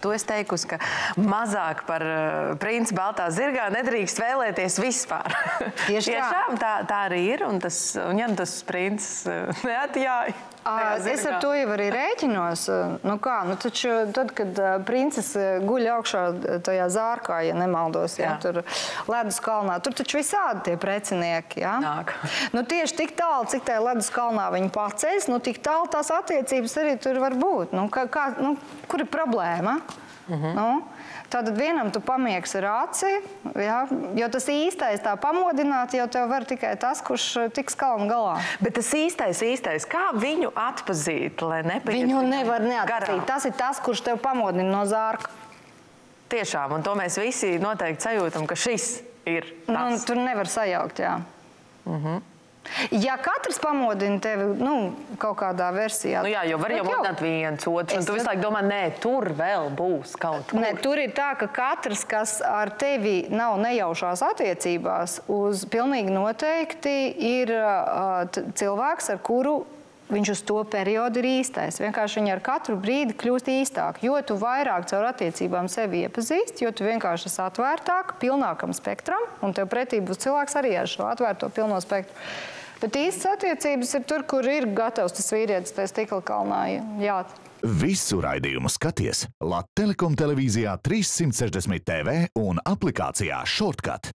Tu esi teikusi, ka mazāk par princi baltā zirgā nedrīkst vēlēties vispār. Tiešām tā arī ir, un ja tas princis neatjāja. Es ar to jau arī rēķinos. Taču tad, kad princis guļ augšā tajā zārkā, ja nemaldos, tur ledus kalnā, tur taču visādi tie precinieki, Nāk. Tieši tik tālu, cik tajā ledus kalnā viņi paceļas, tik tālu tās attiecības arī tur var būt. Kur ir problēma? Tātad vienam tu pamiegs ar aci, jo tas īstais tā pamodināt, jau tev var tikai tas, kurš tiks kalnu galā. Bet tas īstais, kā viņu atpazīt, lai nepaiet viņu nevar neatpazīt. Tas ir tas, kurš tev pamodina no zārka. Tiešām, un to mēs visi noteikti sajūtam, ka šis ir tas. Tur nevar sajaukt, jā. Ja katrs pamodina tevi, kaut kādā versijā... jo var jau modināt viens, otrs, un tu visu laiku domā, nē, tur vēl būs kaut kur. Nē, tur ir tā, ka katrs, kas ar tevi nav nejaušās attiecībās, pilnīgi noteikti ir cilvēks, ar kuru viņš uz to periodu ir īstais. Vienkārši viņi ar katru brīdi kļūst īstāk. Jo tu vairāk caur attiecībām sevi iepazīst, jo tu vienkārši esi atvērtāk, pilnākam spektram, un tev pretī būs cilvēks arī ar šo atvērto pilno spektru. Bet īstas attiecības ir tur, kur ir gatavs tas vīrietis, tajā stikla kalnā jāt. Visu raidījumu skaties Lat Telekom televīzijā 360 TV un aplikācijā Shortcut.